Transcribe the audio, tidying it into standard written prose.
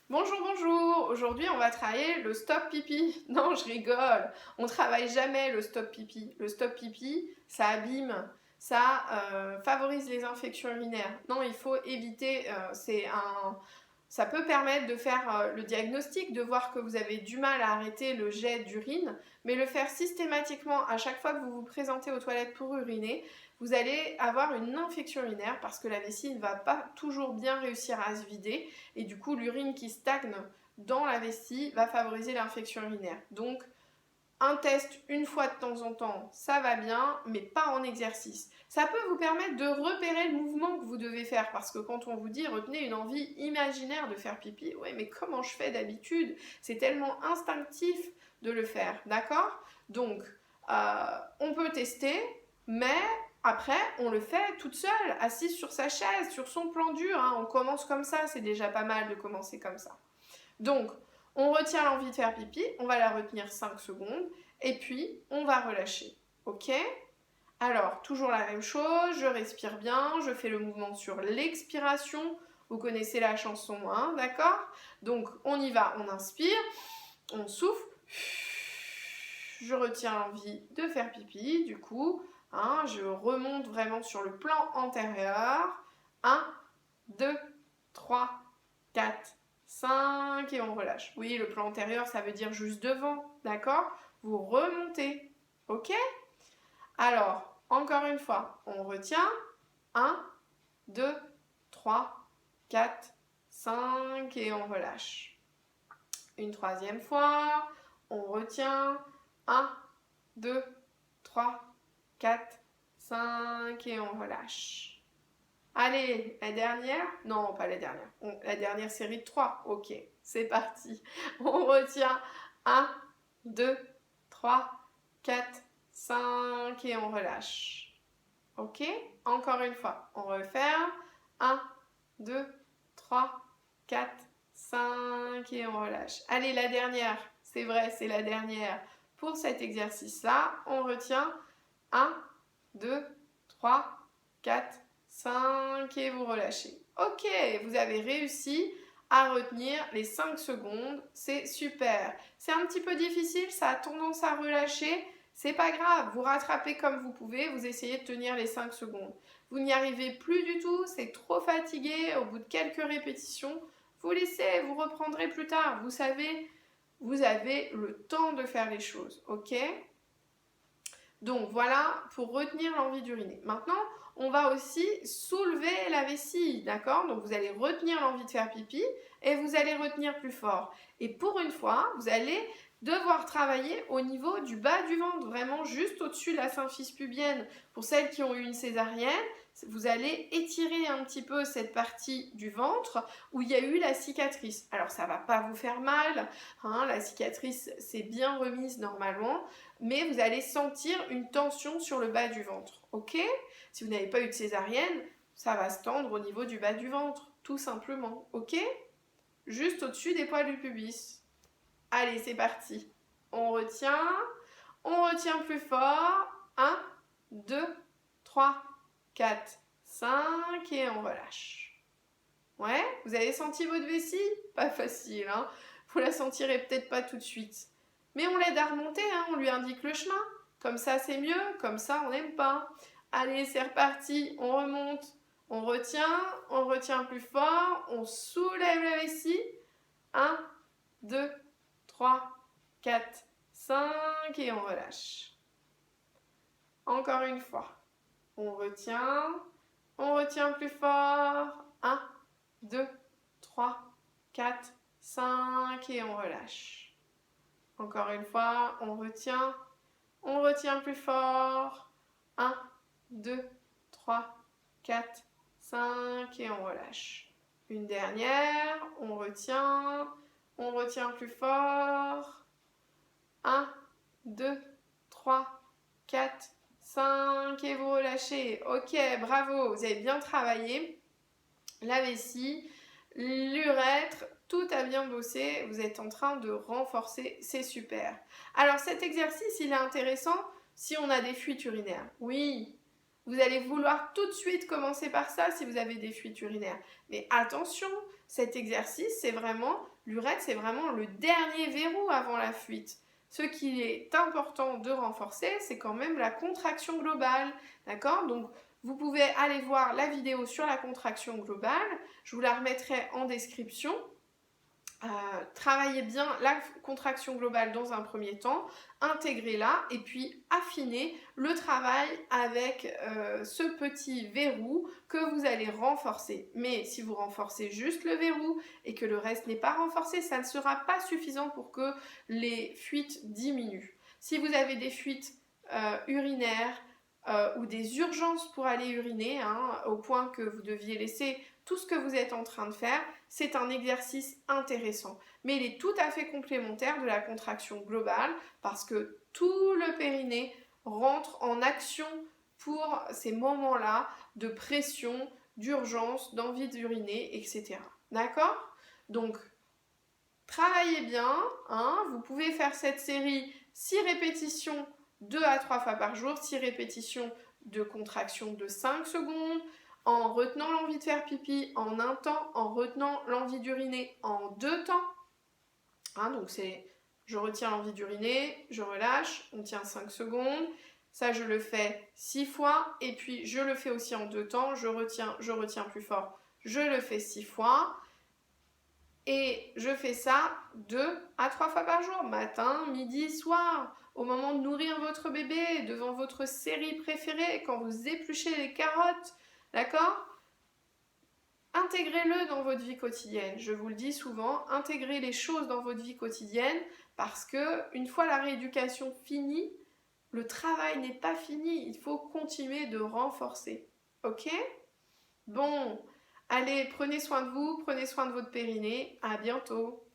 Bonjour, bonjour. Aujourd'hui, on va travailler le stop pipi. Non, je rigole. On travaille jamais le stop pipi. Le stop pipi, ça abîme, ça favorise les infections urinaires. Non, il faut éviter. Ça peut permettre de faire le diagnostic, de voir que vous avez du mal à arrêter le jet d'urine, mais le faire systématiquement à chaque fois que vous vous présentez aux toilettes pour uriner, vous allez avoir une infection urinaire parce que la vessie ne va pas toujours bien réussir à se vider et du coup l'urine qui stagne dans la vessie va favoriser l'infection urinaire. Donc un test une fois de temps en temps, ça va bien, mais pas en exercice. Ça peut vous permettre de repérer le mouvement que vous devez faire, parce que quand on vous dit retenez une envie imaginaire de faire pipi, ouais, mais comment je fais d'habitude? C'est tellement instinctif de le faire, d'accord? Donc, on peut tester, mais après, on le fait toute seule, assise sur sa chaise, sur son plan dur. Hein. On commence comme ça, c'est déjà pas mal de commencer comme ça. Donc, on retient l'envie de faire pipi, on va la retenir 5 secondes, et puis on va relâcher. Ok? Alors, toujours la même chose, je respire bien, je fais le mouvement sur l'expiration. Vous connaissez la chanson, hein, d'accord? Donc, on y va, on inspire, on souffle. Je retiens l'envie de faire pipi, du coup, hein, je remonte vraiment sur le plan antérieur. 1, 2, 3, 4, 5 et on relâche. Oui, le plan antérieur, ça veut dire juste devant, d'accord? Vous remontez, ok? Alors, encore une fois, on retient 1, 2, 3, 4, 5 et on relâche. Une troisième fois, on retient 1, 2, 3, 4, 5 et on relâche. Allez, la dernière? Non, pas la dernière. La dernière série de 3. Ok, c'est parti. On retient 1, 2, 3, 4, 5 et on relâche. Ok? Encore une fois, on referme. 1, 2, 3, 4, 5 et on relâche. Allez, la dernière. C'est vrai, c'est la dernière. Pour cet exercice-là, on retient 1, 2, 3, 4, 5 et vous relâchez. Ok, vous avez réussi à retenir les 5 secondes, c'est super. C'est un petit peu difficile, ça a tendance à relâcher, c'est pas grave, vous rattrapez comme vous pouvez, vous essayez de tenir les 5 secondes. Vous n'y arrivez plus du tout, c'est trop fatigué, au bout de quelques répétitions, vous laissez, vous reprendrez plus tard. Vous savez, vous avez le temps de faire les choses, ok? Donc voilà pour retenir l'envie d'uriner. Maintenant, on va aussi soulever la vessie, d'accord? Donc vous allez retenir l'envie de faire pipi et vous allez retenir plus fort. Et pour une fois, vous allez devoir travailler au niveau du bas du ventre, vraiment juste au-dessus de la symphyse pubienne. Pour celles qui ont eu une césarienne, vous allez étirer un petit peu cette partie du ventre où il y a eu la cicatrice. Alors ça ne va pas vous faire mal, hein, la cicatrice s'est bien remise normalement, mais vous allez sentir une tension sur le bas du ventre, ok? Si vous n'avez pas eu de césarienne, ça va se tendre au niveau du bas du ventre, tout simplement, ok? Juste au-dessus des poils du pubis. Allez, c'est parti. On retient plus fort. 1, 2, 3, 4, 5 et on relâche. Ouais, vous avez senti votre vessie? Pas facile, hein? Vous la sentirez peut-être pas tout de suite. Mais on l'aide à remonter, hein, on lui indique le chemin. Comme ça, c'est mieux, comme ça, on n'aime pas. Allez, c'est reparti, on remonte, on retient plus fort, on soulève la vessie. 1, 2, 3, 4, 5 et on relâche. Encore une fois, on retient plus fort. 1, 2, 3, 4, 5 et on relâche. Encore une fois, on retient plus fort. 1, 2, 3, 4, 5 et on relâche. Une dernière, on retient plus fort. 1, 2, 3, 4, 5 et vous relâchez. Ok, bravo, vous avez bien travaillé. La vessie, l'urètre, tout a bien bossé, vous êtes en train de renforcer, c'est super. Alors cet exercice, il est intéressant si on a des fuites urinaires. Oui, vous allez vouloir tout de suite commencer par ça si vous avez des fuites urinaires. Mais attention, cet exercice, c'est vraiment L'urètre, c'est vraiment le dernier verrou avant la fuite. Ce qui est important de renforcer, c'est quand même la contraction globale, d'accord? Donc, vous pouvez aller voir la vidéo sur la contraction globale, je vous la remettrai en description. Travaillez bien la contraction globale dans un premier temps, intégrez-la et puis affinez le travail avec ce petit verrou que vous allez renforcer. Mais si vous renforcez juste le verrou et que le reste n'est pas renforcé, ça ne sera pas suffisant pour que les fuites diminuent. Si vous avez des fuites urinaires ou des urgences pour aller uriner, au point que vous deviez laisser tout ce que vous êtes en train de faire, c'est un exercice intéressant. Mais il est tout à fait complémentaire de la contraction globale parce que tout le périnée rentre en action pour ces moments-là de pression, d'urgence, d'envie d'uriner, etc. D'accord? Donc, travaillez bien. Vous pouvez faire cette série 6 répétitions 2 à 3 fois par jour, 6 répétitions de contraction de 5 secondes, en retenant l'envie de faire pipi en un temps, en retenant l'envie d'uriner en 2 temps. Donc c'est, je retiens l'envie d'uriner, je relâche, on tient 5 secondes. Ça, je le fais 6 fois. Et puis, je le fais aussi en 2 temps. Je retiens plus fort. Je le fais 6 fois. Et je fais ça 2 à 3 fois par jour, matin, midi, soir, au moment de nourrir votre bébé, devant votre série préférée, quand vous épluchez les carottes, d'accord? Intégrez-le dans votre vie quotidienne. Je vous le dis souvent, intégrez les choses dans votre vie quotidienne parce que une fois la rééducation finie, le travail n'est pas fini. Il faut continuer de renforcer. Ok? Bon, allez, prenez soin de vous, prenez soin de votre périnée. À bientôt.